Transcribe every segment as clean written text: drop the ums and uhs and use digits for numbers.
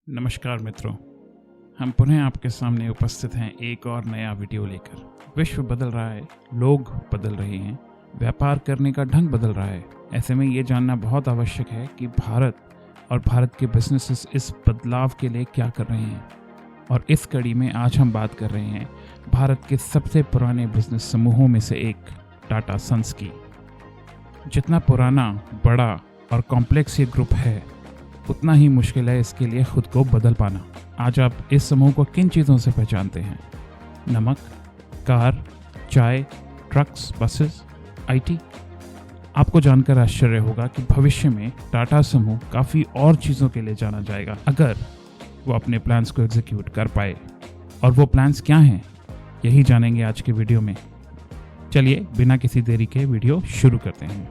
नमस्कार मित्रों, हम पुनः आपके सामने उपस्थित हैं एक और नया वीडियो लेकर। विश्व बदल रहा है, लोग बदल रहे हैं, व्यापार करने का ढंग बदल रहा है। ऐसे में ये जानना बहुत आवश्यक है कि भारत और भारत के बिजनेसेस इस बदलाव के लिए क्या कर रहे हैं। और इस कड़ी में आज हम बात कर रहे हैं भारत के सबसे पुराने बिजनेस समूहों में से एक टाटा सन्स की। जितना पुराना, बड़ा और कॉम्प्लेक्स ये ग्रुप है, उतना ही मुश्किल है इसके लिए खुद को बदल पाना। आज आप इस समूह को किन चीज़ों से पहचानते हैं? नमक, कार, चाय, ट्रक्स, बसेस, आईटी? आपको जानकर आश्चर्य होगा कि भविष्य में टाटा समूह काफ़ी और चीज़ों के लिए जाना जाएगा अगर वो अपने प्लान्स को एग्जीक्यूट कर पाए। और वो प्लान्स क्या हैं, यही जानेंगे आज के वीडियो में। चलिए बिना किसी देरी के वीडियो शुरू करते हैं।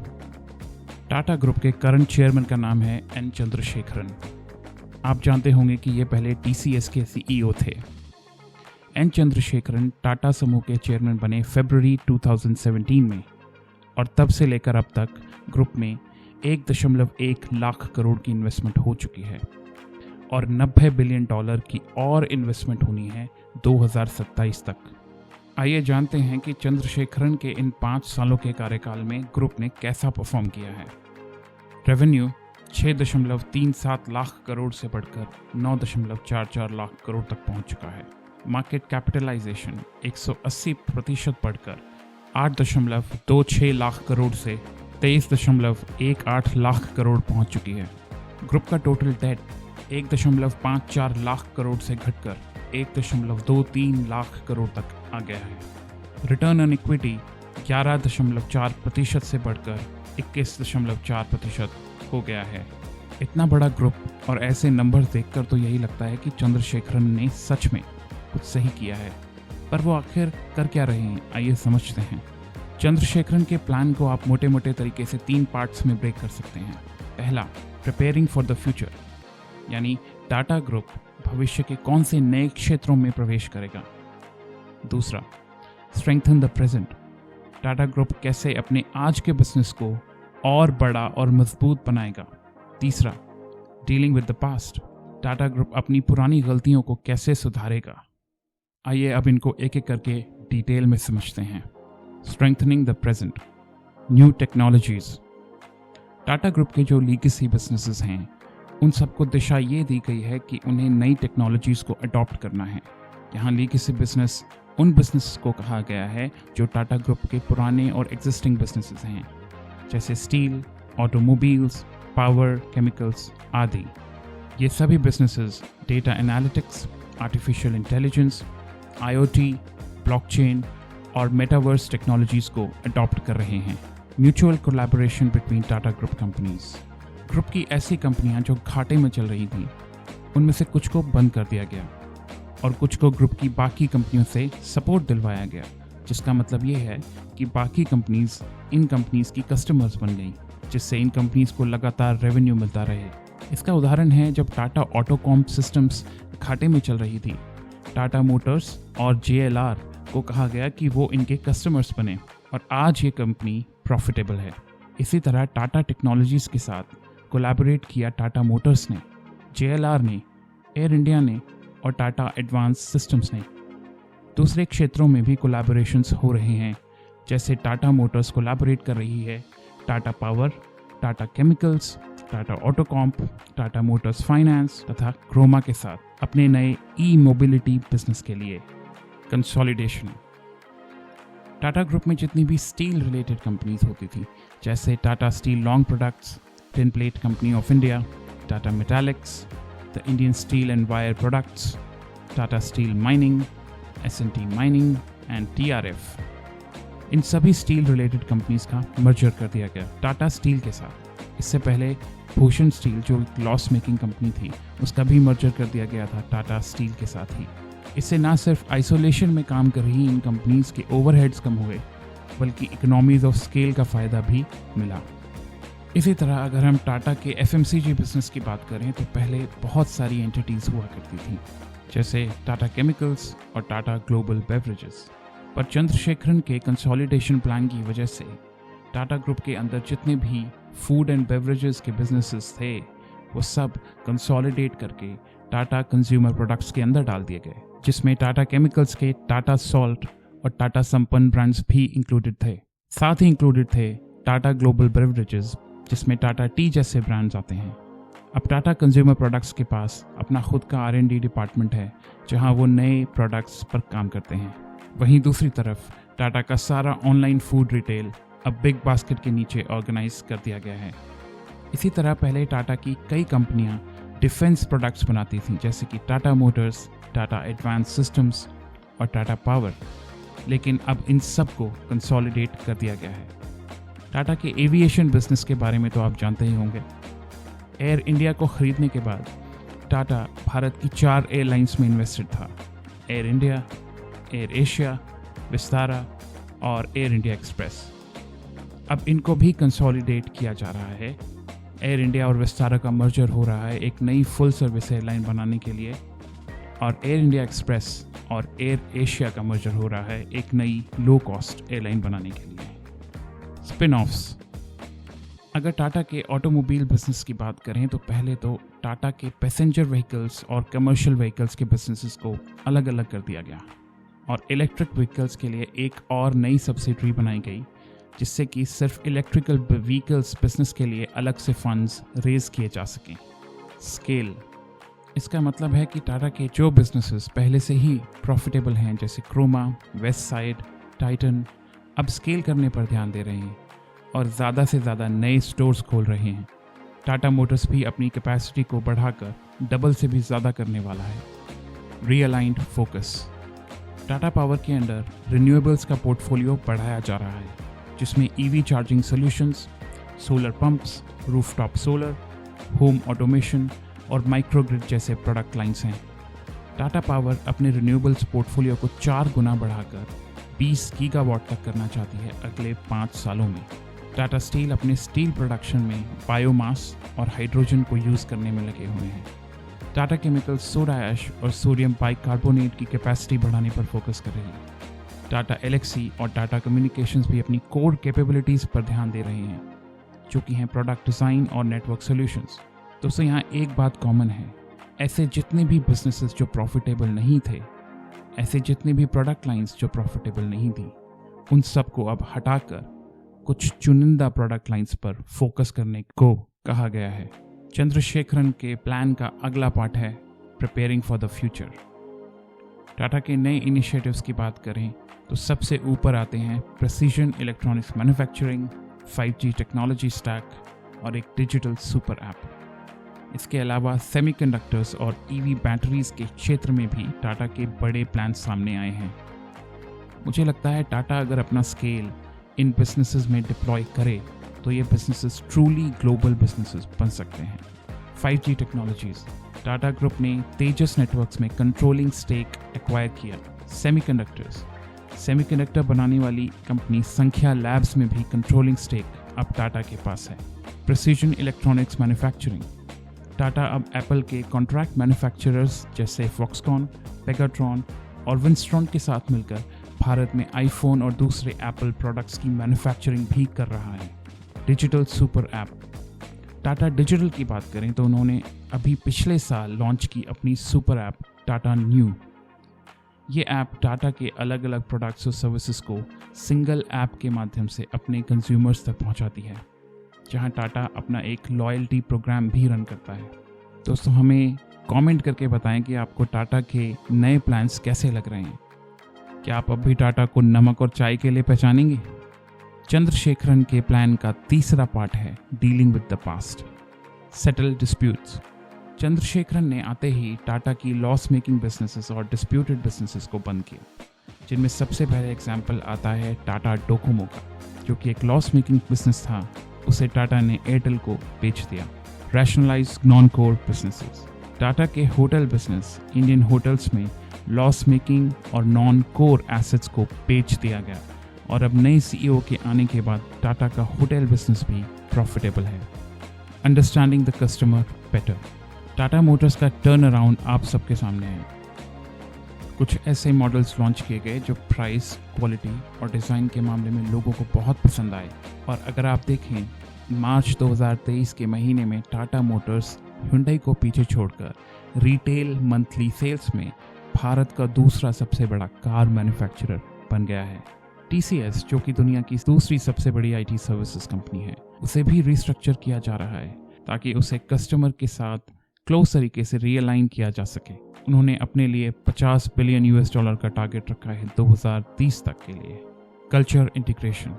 टाटा ग्रुप के करंट चेयरमैन का नाम है एन चंद्रशेखरन। आप जानते होंगे कि ये पहले टीसीएस के सीईओ थे। एन चंद्रशेखरन टाटा समूह के चेयरमैन बने फरवरी 2017 में और तब से लेकर अब तक ग्रुप में 1.1 लाख करोड़ की इन्वेस्टमेंट हो चुकी है और $90 बिलियन की और इन्वेस्टमेंट होनी है 2027 तक। आइए जानते हैं कि चंद्रशेखरन के इन 5 सालों के कार्यकाल में ग्रुप ने कैसा परफॉर्म किया है। रेवेन्यू 6.37 लाख करोड़ से बढ़कर 9.44 लाख करोड़ तक पहुंच चुका है। मार्केट कैपिटलाइजेशन 180% बढ़कर 8.26 लाख करोड़ से 23.18 लाख करोड़ पहुंच चुकी है। ग्रुप का टोटल डेट 1.54 लाख करोड़ से घटकर 1.23 लाख करोड़ तक आ गया है। रिटर्न ऑन इक्विटी 11.4% से बढ़कर 21.4% हो गया है। इतना बड़ा ग्रुप और ऐसे नंबर्स देखकर तो यही लगता है कि चंद्रशेखरन ने सच में कुछ सही किया है। पर वो आखिर कर क्या रहे हैं, आइए समझते हैं। चंद्रशेखरन के प्लान को आप मोटे मोटे तरीके से 3 पार्ट्स में ब्रेक कर सकते हैं। पहला, प्रिपेयरिंग फॉर द फ्यूचर, यानी टाटा ग्रुप भविष्य के कौन से नए क्षेत्रों में प्रवेश करेगा। दूसरा, strengthen the present, Tata group कैसे अपने आज के बिजनेस को और बड़ा और मजबूत बनाएगा। तीसरा, dealing with the past, Tata group अपनी पुरानी गलतियों को कैसे सुधारेगा। आइए अब इनको एक एक करके डिटेल में समझते हैं। Strengthening the present, new technologies. Tata group के जो लीगेसी बिजनेसेस हैं उन सबको दिशा ये दी गई है कि उन्हें नई टेक्नोलॉजीज को अडॉप्ट करना है। यहाँ लीगेसी बिजनेस उन बिजनेस को कहा गया है जो टाटा ग्रुप के पुराने और एग्जिस्टिंग बिजनेसेस हैं, जैसे स्टील, ऑटोमोबाइल्स, पावर, केमिकल्स आदि। ये सभी businesses data analytics, artificial intelligence, IoT, blockchain और मेटावर्स टेक्नोलॉजीज को अडॉप्ट कर रहे हैं। Mutual collaboration between Tata group companies. Group की ऐसी कंपनियां जो घाटे में चल रही थी, उनमें से कुछ को बंद कर दिया गया और कुछ को ग्रुप की बाकी कंपनियों से सपोर्ट दिलवाया गया, जिसका मतलब ये है कि बाकी कंपनीज इन कंपनीज की कस्टमर्स बन गई, जिससे इन कंपनीज को लगातार रेवेन्यू मिलता रहे। इसका उदाहरण है जब टाटा ऑटोकॉम सिस्टम्स घाटे में चल रही थी, टाटा मोटर्स और JLR को कहा गया कि वो इनके कस्टमर्स बने और आज ये कंपनी प्रॉफिटेबल है। इसी तरह टाटा टेक्नोलॉजीज के साथ कोलैबोरेट किया टाटा मोटर्स ने, JLR ने, एयर इंडिया ने और टाटा एडवांस सिस्टम्स ने। दूसरे क्षेत्रों में भी कोलैबोरेशंस हो रहे हैं, जैसे टाटा मोटर्स कोलैबोरेट कर रही है Tata power, Tata chemicals, Tata autocomp, Tata motors finance तथा क्रोमा के साथ अपने नए ई-मोबिलिटी बिजनेस के लिए। कंसोलिडेशन। टाटा ग्रुप में जितनी भी स्टील रिलेटेड कंपनीज होती थी, जैसे Tata steel long products, tin plate company of India, Tata metaliks, the Indian steel and wire products, Tata steel mining, S&T mining and TRF, इन सभी स्टील रिलेटेड कंपनीज का मर्जर कर दिया गया टाटा स्टील के साथ। इससे पहले भूषण स्टील, जो लॉस मेकिंग कंपनी थी, उसका भी मर्जर कर दिया गया था टाटा स्टील के साथ ही। इससे ना सिर्फ आइसोलेशन में काम कर रही इन कंपनीज के ओवरहेड्स कम हुए, बल्कि इकोनॉमीज ऑफ स्केल का फ़ायदा भी मिला। इसी तरह अगर हम टाटा के FMCG बिजनेस की बात करें तो पहले बहुत सारी एंटिटीज़ हुआ करती थी, जैसे टाटा केमिकल्स और टाटा ग्लोबल बेवरेजेस। पर चंद्रशेखरन के कंसोलिडेशन प्लान की वजह से टाटा ग्रुप के अंदर जितने भी फूड एंड बेवरेजेस के बिजनेसेस थे, वो सब कंसोलिडेट करके टाटा कंज्यूमर प्रोडक्ट्स के अंदर डाल दिए गए, जिसमें टाटा केमिकल्स के टाटा सॉल्ट और टाटा संपन्न ब्रांड्स भी इंक्लूडेड थे। साथ ही इंक्लूडेड थे टाटा ग्लोबल बेवरेजेस, जिसमें टाटा टी जैसे ब्रांड्स आते हैं। अब टाटा कंज्यूमर प्रोडक्ट्स के पास अपना खुद का R&D डिपार्टमेंट है, जहां वो नए प्रोडक्ट्स पर काम करते हैं। वहीं दूसरी तरफ टाटा का सारा ऑनलाइन फूड रिटेल अब बिग बास्केट के नीचे ऑर्गेनाइज कर दिया गया है। इसी तरह पहले टाटा की कई कंपनियां डिफेंस प्रोडक्ट्स बनाती थीं, जैसे कि Tata Motors, Tata advance systems और टाटा पावर, लेकिन अब इन सब को कंसोलिडेट कर दिया गया है। टाटा के एविएशन बिजनेस के बारे में तो आप जानते ही होंगे। एयर इंडिया को खरीदने के बाद टाटा भारत की 4 एयरलाइंस में इन्वेस्टेड था: air India, air Asia, Vistara और एयर इंडिया एक्सप्रेस। अब इनको भी कंसोलिडेट किया जा रहा है। एयर इंडिया और विस्तारा का मर्जर हो रहा है एक नई फुल सर्विस एयरलाइन बनाने के लिए, और एयर इंडिया एक्सप्रेस और एयर एशिया का मर्जर हो रहा है एक नई लो कॉस्ट एयरलाइन बनाने के लिए। Spin offs. अगर टाटा के ऑटोमोबाइल बिजनेस की बात करें तो पहले तो टाटा के पैसेंजर व्हीकल्स और कमर्शियल व्हीकल्स के बिजनेसेस को अलग अलग कर दिया गया और इलेक्ट्रिक व्हीकल्स के लिए एक और नई सब्सिडरी बनाई गई, जिससे कि सिर्फ इलेक्ट्रिकल व्हीकल्स बिजनेस के लिए अलग से फंड्स रेज किए जा सकें। स्केल। इसका मतलब है कि टाटा के जो बिजनेसेस पहले से ही प्रॉफिटेबल हैं, जैसे क्रोमा, वेस्ट साइड, टाइटन, अब स्केल करने पर ध्यान दे रहे हैं और ज़्यादा से ज़्यादा नए स्टोर्स खोल रहे हैं। टाटा मोटर्स भी अपनी कैपेसिटी को बढ़ाकर डबल से भी ज़्यादा करने वाला है। रीअलाइंड फोकस। टाटा पावर के अंडर रिन्यूएबल्स का पोर्टफोलियो बढ़ाया जा रहा है, जिसमें EV charging solutions, solar pumps, rooftop solar, home automation और माइक्रोग्रिड जैसे प्रोडक्ट लाइंस हैं। टाटा पावर अपने रिन्यूएबल्स पोर्टफोलियो को 4 गुना बढ़ाकर 20 गीगावाट तक करना चाहती है अगले 5 सालों में। टाटा स्टील अपने स्टील प्रोडक्शन में बायोमास और हाइड्रोजन को यूज़ करने में लगे हुए हैं। टाटा केमिकल्स सोडा ऐश और सोडियम बाइकार्बोनेट की कैपेसिटी बढ़ाने पर फोकस कर रही है। टाटा एलेक्सी और टाटा कम्युनिकेशंस भी अपनी कोर कैपेबिलिटीज़ पर ध्यान दे रहे हैं, जो कि हैं प्रोडक्ट डिज़ाइन और नेटवर्क सॉल्यूशंस। दोस्तों, यहाँ एक बात कॉमन है, ऐसे जितने भी बिजनेसेस जो प्रॉफिटेबल नहीं थे, ऐसे जितने भी प्रोडक्ट लाइंस जो प्रॉफिटेबल नहीं थी, उन सबको अब हटाकर कुछ चुनिंदा प्रोडक्ट लाइंस पर फोकस करने को कहा गया है। चंद्रशेखरन के प्लान का अगला पार्ट है preparing for the future. Tata के नए इनिशिएटिव्स की बात करें तो सबसे ऊपर आते हैं precision electronics manufacturing, 5G technology stack और एक डिजिटल सुपर ऐप। इसके अलावा सेमीकंडक्टर्स और EV बैटरीज के क्षेत्र में भी टाटा के बड़े प्लान सामने आए हैं। मुझे लगता है टाटा अगर अपना स्केल इन बिजनेसेस में डिप्लॉय करे तो ये बिजनेसेस ट्रूली ग्लोबल बिजनेसेस बन सकते हैं। 5G technologies. टाटा ग्रुप ने तेजस नेटवर्क्स में कंट्रोलिंग स्टेक एक्वायर किया। सेमीकंडक्टर्स। सेमीकंडक्टर बनाने वाली कंपनी संख्या लैब्स में भी कंट्रोलिंग स्टेक अब टाटा के पास है। Precision electronics manufacturing. टाटा अब एप्पल के कॉन्ट्रैक्ट मैन्युफैक्चरर्स जैसे फॉक्सकॉन, पेगाट्रॉन और विंस्ट्रॉन के साथ मिलकर भारत में आईफोन और दूसरे एप्पल प्रोडक्ट्स की मैन्युफैक्चरिंग भी कर रहा है। Digital super app. Tata digital की बात करें तो उन्होंने अभी पिछले साल लॉन्च की अपनी सुपर ऐप टाटा न्यू। ये ऐप टाटा के अलग अलग प्रोडक्ट्स और सर्विसेज को सिंगल ऐप के माध्यम से अपने कंज्यूमर्स तक पहुंचाती है, जहां टाटा अपना एक लॉयल्टी प्रोग्राम भी रन करता है। दोस्तों, हमें कमेंट करके बताएं कि आपको टाटा के नए प्लान्स कैसे लग रहे हैं। क्या आप अब भी टाटा को नमक और चाय के लिए पहचानेंगे? चंद्रशेखरन के प्लान का तीसरा पार्ट है dealing with the past, settle disputes. Chandrasekaran ने आते ही टाटा की लॉस मेकिंग बिजनेसेस और डिस्प्यूटेड बिजनेसेस को बंद किया, जिनमें सबसे पहले एग्जाम्पल आता है टाटा डोकोमो का, जो कि एक लॉस मेकिंग बिजनेस था। उसे टाटा ने एयरटेल को बेच दिया। Rationalise non core businesses. Tata के होटल बिजनेस इंडियन होटल्स में लॉस मेकिंग और नॉन कोर एसेट्स को बेच दिया गया और अब नए CEO के आने के बाद टाटा का होटल बिजनेस भी प्रॉफिटेबल है। Understanding the customer better. Tata Motors का टर्न अराउंड आप सबके सामने है। कुछ ऐसे मॉडल्स लॉन्च किए गए जो प्राइस, क्वालिटी और डिज़ाइन के मामले में लोगों को बहुत पसंद आए। और अगर आप देखें, मार्च 2023 के महीने में टाटा मोटर्स हुंडई को पीछे छोड़कर रिटेल मंथली सेल्स में भारत का दूसरा सबसे बड़ा कार मैन्युफैक्चरर बन गया है। TCS, जो कि दुनिया की दूसरी सबसे बड़ी IT सर्विसेज कंपनी है, उसे भी रिस्ट्रक्चर किया जा रहा है ताकि उसे कस्टमर के साथ क्लोज तरीके से रीअलाइन किया जा सके। उन्होंने अपने लिए $50 बिलियन का टारगेट रखा है 2030 तक के लिए। Culture integration.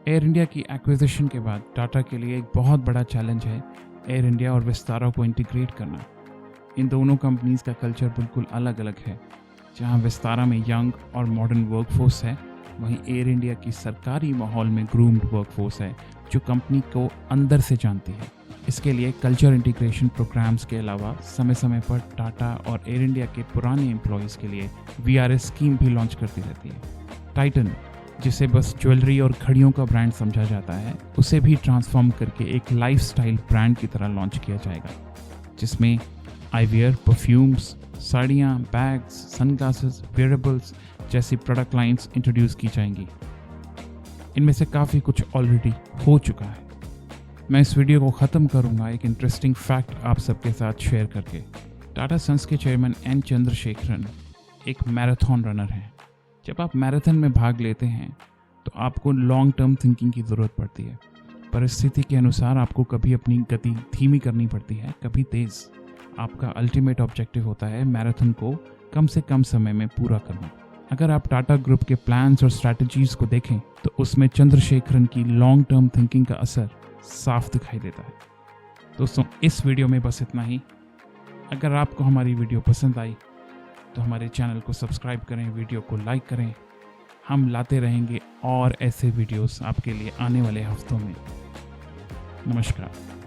एयर इंडिया की एक्विजिशन के बाद टाटा के लिए एक बहुत बड़ा चैलेंज है एयर इंडिया और विस्तारा को इंटीग्रेट करना। इन दोनों कंपनीज का कल्चर बिल्कुल अलग अलग है। जहां विस्तारा में यंग और मॉडर्न वर्कफोर्स है, वहीं एयर इंडिया की सरकारी माहौल में ग्रूम्ड वर्कफोर्स है जो कंपनी को अंदर से जानती है। इसके लिए कल्चर इंटीग्रेशन प्रोग्राम्स के अलावा समय समय पर टाटा और एयर इंडिया के पुराने एम्प्लॉयज़ के लिए VRS स्कीम भी लॉन्च करती रहती है। टाइटन, जिसे बस ज्वेलरी और घड़ियों का ब्रांड समझा जाता है, उसे भी ट्रांसफॉर्म करके एक लाइफस्टाइल ब्रांड की तरह लॉन्च किया जाएगा, जिसमें आईवियर, परफ्यूम्स, साड़ियाँ, बैग्स, सनग्लासेस, वेयरेबल्स जैसी प्रोडक्ट लाइंस इंट्रोड्यूस की जाएंगी। इनमें से काफ़ी कुछ ऑलरेडी हो चुका है। मैं इस वीडियो को ख़त्म करूंगा एक इंटरेस्टिंग फैक्ट आप सबके साथ शेयर करके। टाटा सन्स के चेयरमैन N चंद्रशेखरन एक मैराथन रनर हैं। जब आप मैराथन में भाग लेते हैं तो आपको लॉन्ग टर्म थिंकिंग की ज़रूरत पड़ती है। परिस्थिति के अनुसार आपको कभी अपनी गति धीमी करनी पड़ती है, कभी तेज़। आपका अल्टीमेट ऑब्जेक्टिव होता है मैराथन को कम से कम समय में पूरा करना। अगर आप टाटा ग्रुप के प्लान्स और स्ट्रैटेजीज को देखें तो उसमें चंद्रशेखरन की लॉन्ग टर्म थिंकिंग का असर साफ दिखाई देता है। दोस्तों, इस वीडियो में बस इतना ही। अगर आपको हमारी वीडियो पसंद आई तो हमारे चैनल को सब्सक्राइब करें, वीडियो को लाइक करें। हम लाते रहेंगे और ऐसे वीडियोस आपके लिए आने वाले हफ्तों में। नमस्कार।